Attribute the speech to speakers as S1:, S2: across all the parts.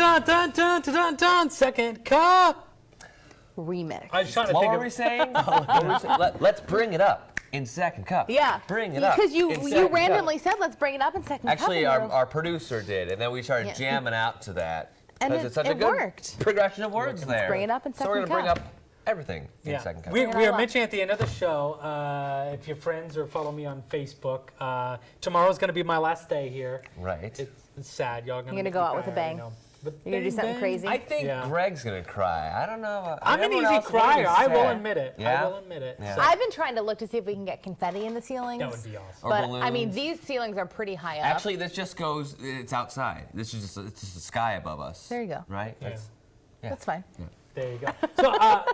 S1: dun, dun, dun, dun, dun, dun, second cup.
S2: Remix.
S1: I was trying to
S3: What
S1: think
S3: were
S1: of.
S3: we saying? Let's bring it up in second cup.
S2: Yeah.
S3: Bring it up.
S2: Because you
S3: in second
S2: randomly
S3: cup.
S2: said, let's bring it up in second
S3: Actually,
S2: cup.
S3: our producer did, and then we started
S2: Yeah.
S3: jamming out to that.
S2: And
S3: 'cause
S2: it-
S3: it's such
S2: it
S3: a good
S2: worked.
S3: progression of words there.
S2: bring it up in
S3: So we're
S2: second
S3: gonna bring
S2: cup.
S3: up everything in second cup.
S1: We
S2: Bring it
S1: are
S2: all up.
S1: mentioning at the end of the show, if you're friends or follow me on Facebook, tomorrow's going to be my last day here.
S3: Right.
S1: It's sad. Y'all
S2: You're gonna go out with a bang. You're gonna do something crazy?
S3: I think
S1: Yeah.
S3: Greg's gonna cry. I don't know.
S1: I'm an
S3: everyone
S1: easy
S3: else is gonna
S1: crier.
S3: be
S1: I will
S3: sad.
S1: admit it.
S3: Yeah?
S1: I will admit it.
S3: Yeah.
S1: So
S2: I've been trying to look to see if we can get confetti in the ceilings.
S1: that would be awesome.
S3: Or
S2: But I mean,
S3: balloons.
S2: these ceilings are pretty high up.
S3: Actually, this just goes. It's outside. This is it's just the sky above us.
S2: There you go.
S3: Right.
S1: Yeah.
S2: That's fine.
S1: There you go. So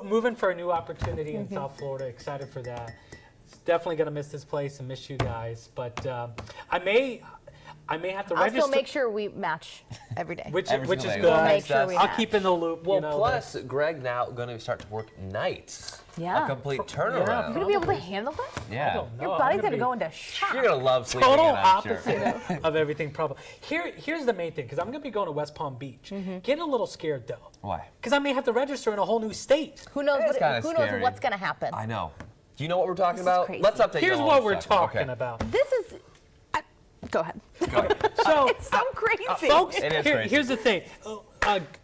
S1: moving for a new opportunity in South Florida. Excited for that. Definitely gonna miss this place and miss you guys. But I may have to
S2: I'll
S1: register.
S2: still make sure we match every day.
S1: which
S3: Every
S1: is
S3: single
S1: good.
S3: day.
S2: We'll make sure we
S1: I'll
S2: match.
S1: keep in the loop.
S3: Well,
S1: you know,
S3: plus Greg now going to start to work nights.
S2: Yeah.
S3: A complete
S1: Yeah.
S2: You're
S3: turnaround.
S2: gonna be able to handle this?
S3: Yeah.
S1: don't know.
S2: Your
S1: I'm
S2: body's
S1: gonna
S2: gonna
S1: be
S2: go into shock.
S3: You're gonna love sleeping
S1: total
S3: in, I'm sure.
S1: opposite of everything. Probably. Here's the main thing, because I'm gonna be going to West Palm Beach. Getting a little scared though.
S3: Why?
S1: Because I may have to register in a whole new state.
S2: Who knows?
S3: It's kinda
S2: Who knows
S3: scary.
S2: what's gonna happen?
S3: I know. Do you know what we're talking
S2: This is
S3: about?
S2: crazy.
S3: Let's update you
S1: Here's
S3: on
S1: what
S3: this
S1: we're
S3: stuff.
S1: talking
S3: Okay.
S1: about.
S2: This is. Go ahead.
S1: So,
S2: It's so crazy.
S1: folks,
S3: It is crazy.
S1: here's the thing.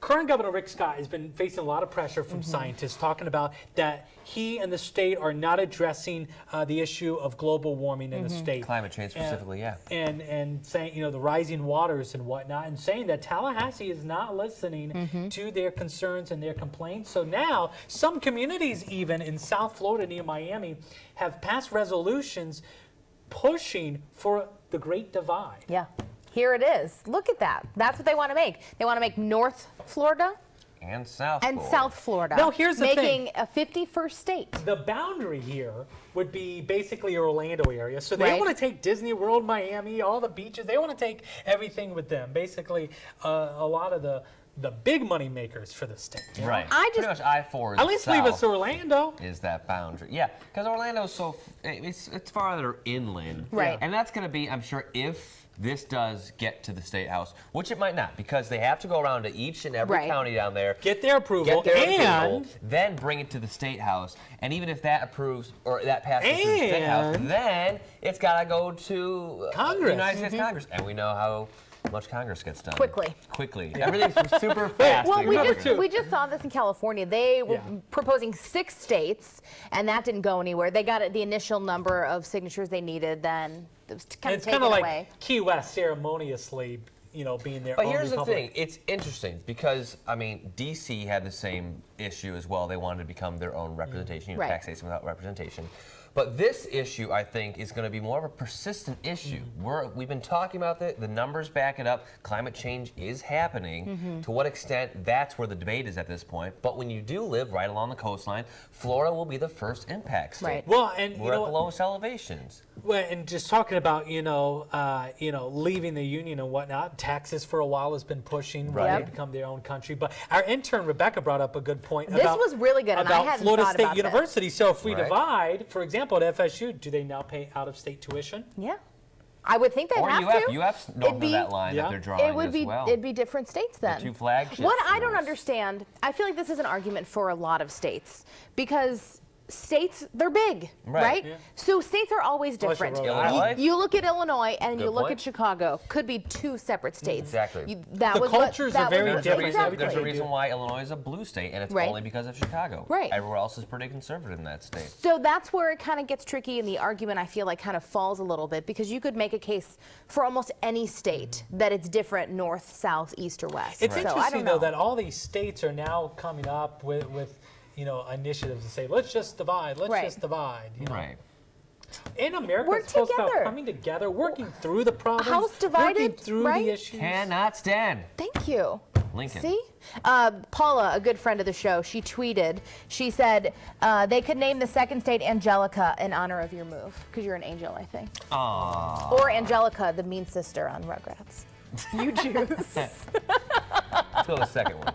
S1: Current Governor Rick Scott has been facing a lot of pressure from scientists talking about that he and the state are not addressing the issue of global warming in the state.
S3: Climate change specifically, yeah.
S1: And saying, the rising waters and whatnot, and saying that Tallahassee is not listening to their concerns and their complaints. So now, some communities, even in South Florida near Miami, have passed resolutions pushing for the Great Divide.
S2: Yeah. Here it is. Look at that. That's what they want to make. They want to make North Florida
S3: And South
S2: and
S3: Florida.
S2: South Florida.
S1: Now, here's the
S2: making
S1: thing.
S2: a 51st state.
S1: The boundary here would be basically Orlando area. So they
S2: Right.
S1: want to take Disney World, Miami, all the beaches. They want to take everything with them. Basically, a lot of the big money makers for the state.
S3: Right.
S2: I
S3: Pretty
S2: just-
S3: much I-4 is
S1: At least leave us
S3: south
S1: Orlando.
S3: is that boundary. Yeah, because Orlando's so it's farther inland.
S2: Right.
S3: And that's going to be, I'm sure, if this does get to the State House, which it might not, because they have to go around to each and every
S2: Right.
S3: county down there,
S1: Get their approval.
S3: get their approval,
S1: And
S3: then bring it to the State House. And even if that approves or that passes through the State House,
S1: And-
S3: then it's got to go to
S1: Congress.
S3: United States Congress. And we know how much Congress gets done.
S2: Quickly.
S3: Quickly. Everything's super fast.
S2: Well,
S3: in
S2: we
S3: Congress.
S2: just saw this in California. They were
S1: Yeah.
S2: proposing 6 states, and that didn't go anywhere. They got the initial number of signatures they needed, then it was
S1: and
S2: kind of
S1: it's
S2: taken
S1: kind of
S2: away.
S1: like Key West ceremoniously, being their
S3: But
S1: own
S3: here's
S1: republic.
S3: the thing, it's interesting because, I mean, DC had the same issue as well. They wanted to become their own representation,
S2: Right.
S3: taxation without representation. But this issue, I think, is going to be more of a persistent issue. We've been talking about the numbers back it up. Climate change is happening. To what extent, that's where the debate is at this point. But when you do live right along the coastline, Florida will be the first impact state.
S2: Right.
S1: Well, and
S3: We're at the lowest elevations.
S1: Well, and just talking about leaving the union and whatnot. Texas for a while has been pushing
S3: Right.
S1: to become their own country. But our intern Rebecca brought up a good point.
S2: This
S1: about,
S2: was really good, and I
S1: about
S2: hadn't
S1: Florida
S2: thought
S1: State
S2: about this.
S1: University. So if we
S3: Right.
S1: divide, for example, at FSU, do they now pay out-of-state tuition?
S2: Yeah. I would think they'd
S3: Or
S2: have
S3: UF.
S2: to.
S3: UF's
S2: It'd
S3: north of
S2: be-
S3: that line
S1: Yeah.
S3: that they're drawing
S2: It would
S3: as
S2: be
S3: well.
S2: it'd be different states then.
S3: two flagships
S2: What I don't
S3: schools.
S2: understand, I feel like this is an argument for a lot of states because states they're big,
S3: Right.
S2: right?
S1: Yeah.
S2: So states are always
S1: Unless you're
S2: different.
S1: Rhode Island.
S3: Illinois?
S2: You look at Illinois and
S3: Good
S2: you look
S3: point.
S2: at Chicago, could be 2 separate states.
S3: Exactly.
S2: That
S1: The
S2: was what-
S1: cultures
S2: that
S1: are
S2: was
S1: very
S2: what-
S1: different.
S3: There's a
S2: Exactly.
S3: reason why Illinois is a blue state, and it's
S2: Right.
S3: only because of Chicago.
S2: Right.
S3: Everywhere else is pretty conservative in that state.
S2: So that's where it kind of gets tricky, and the argument I feel like kind of falls a little bit because you could make a case for almost any state that it's different north, south, east, or west.
S1: It's
S2: So I
S1: interesting,
S2: don't know.
S1: though, that all these states are now coming up with initiatives to say, let's just divide, let's
S2: Right.
S1: just divide.
S3: Right.
S1: In America,
S2: We're
S1: it's supposed about
S2: together.
S1: coming together, working through the problems,
S2: House divided,
S1: working through
S2: right?
S1: the issues.
S3: Cannot stand
S2: Thank you.
S3: Lincoln.
S2: See? Paula, a good friend of the show, she tweeted, she said, they could name the second state Angelica in honor of your move, because you're an angel, I think.
S3: Aww.
S2: Or Angelica, the mean sister on Rugrats. You choose.
S3: Let's go to the second one.